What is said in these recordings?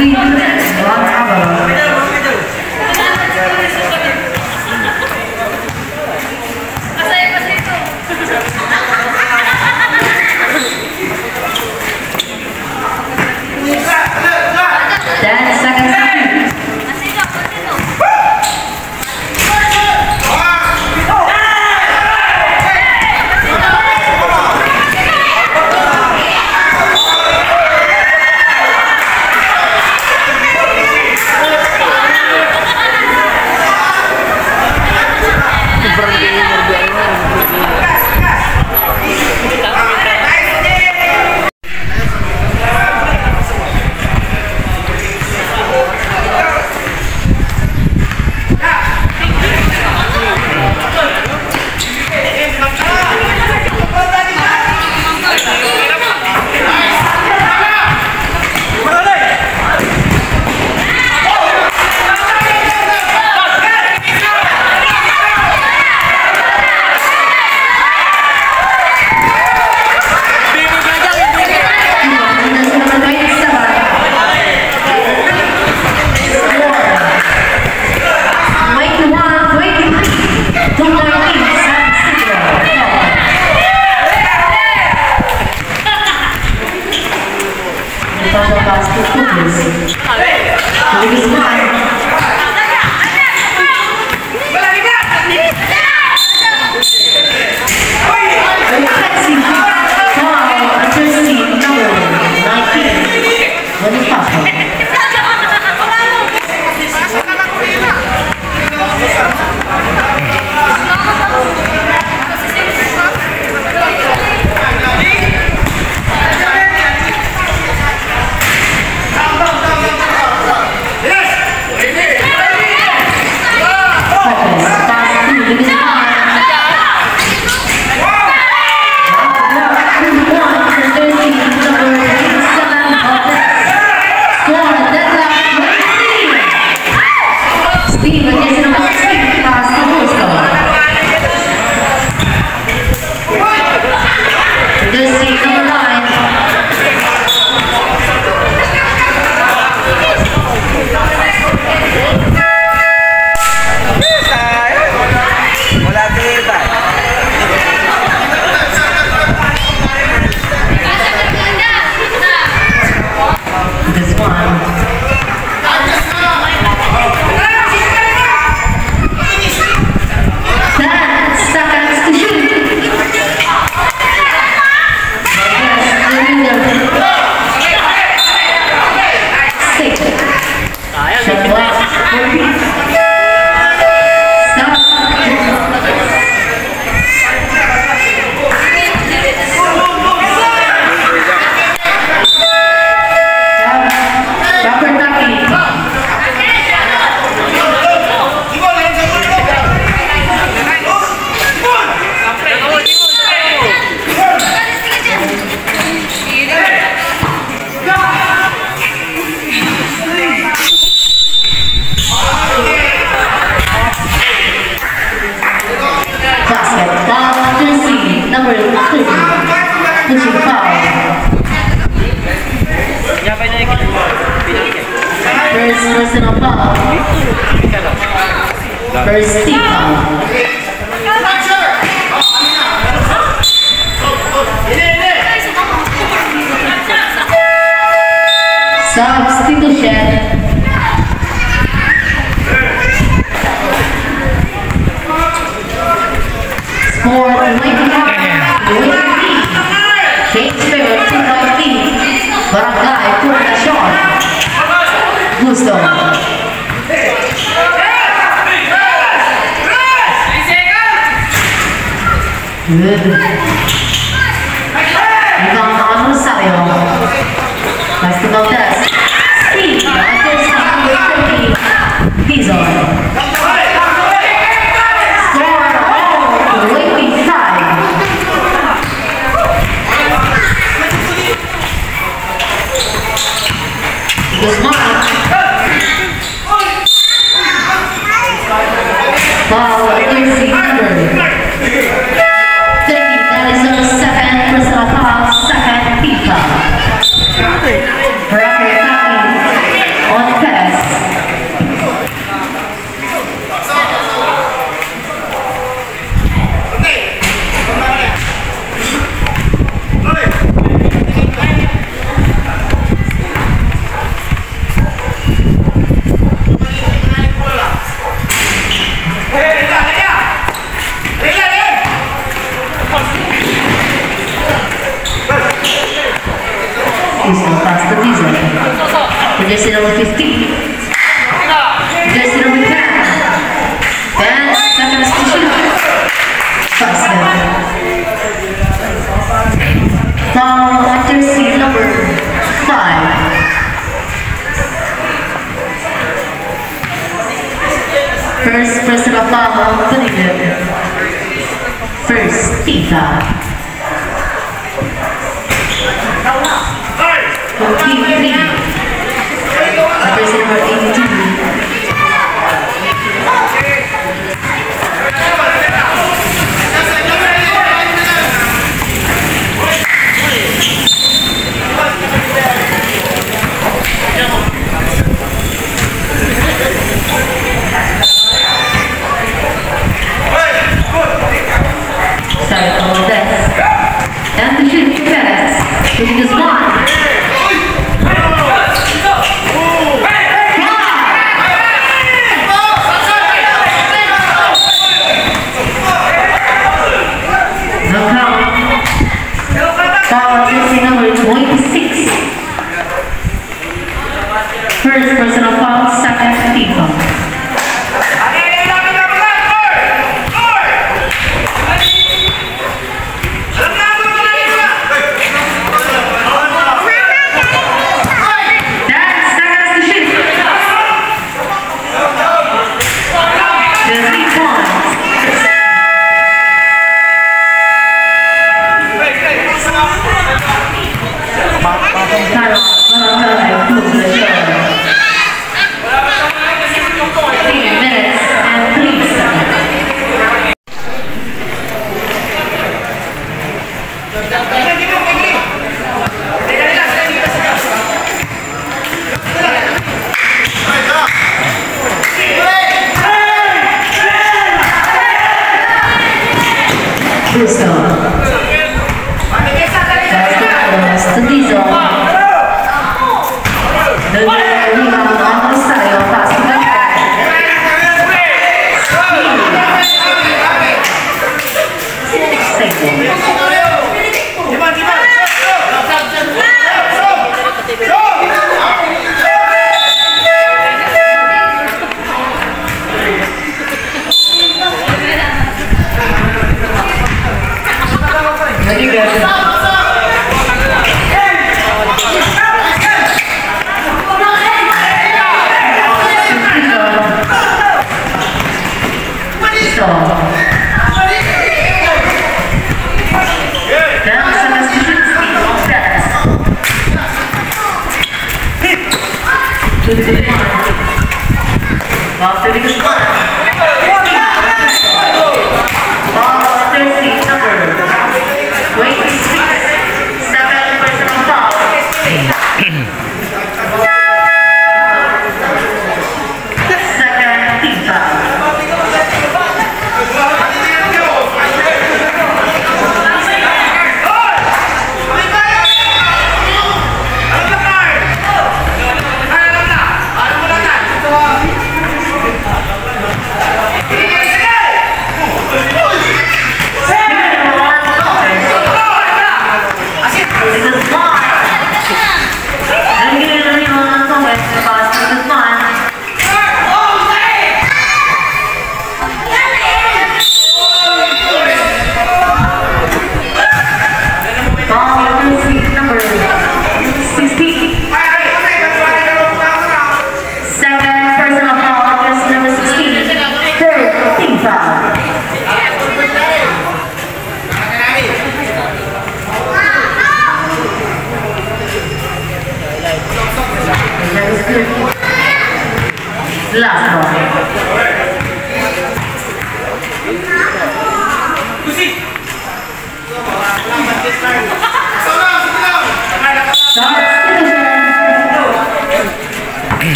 3 minutes on Avalon. First personal foul. First team foul. Substitution. Score Shakespeare 2-3. Barangay Fundacion. Gusto. Good. Ibang mga Rosario. Basketball test. Steve, against number 30. Dizon. Score all waiting time. Guzman. Foul against the number 30. That is our second personal foul, second team foul. Referee attacking. Jersey number 15. Jersey number 10. 10 seconds to shoot. Basket. Foul on jersey number 5. First personal foul on Punitive. First team foul. Team 3. Jersey number 82. And the shoot for Perez. Shooting is one. No count. Foul jersey number 26. First personal foul, second team foul.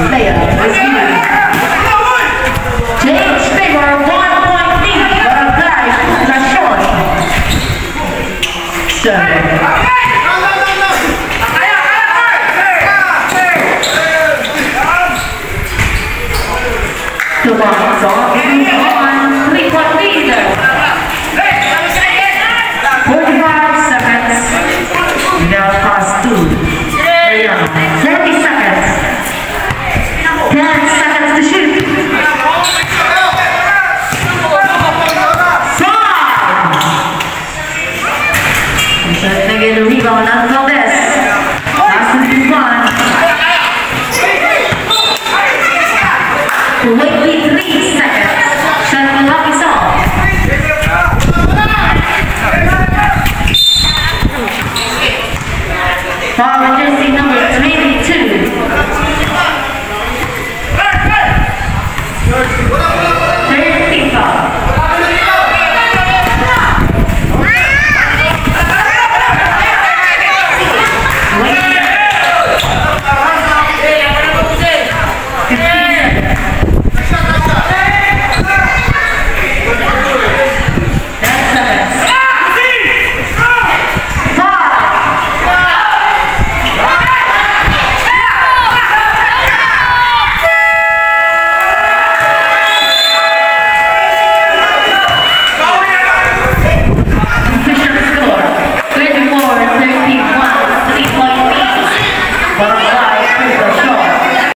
player is you. Change favor 1 point lead, but applies to short. Sterling. The one's on 3-point lead. 45 seconds. Now past 2. 30 seconds. 10 seconds to shoot. 5. They get a rebound on Valdez. Last to be one. Wait, please.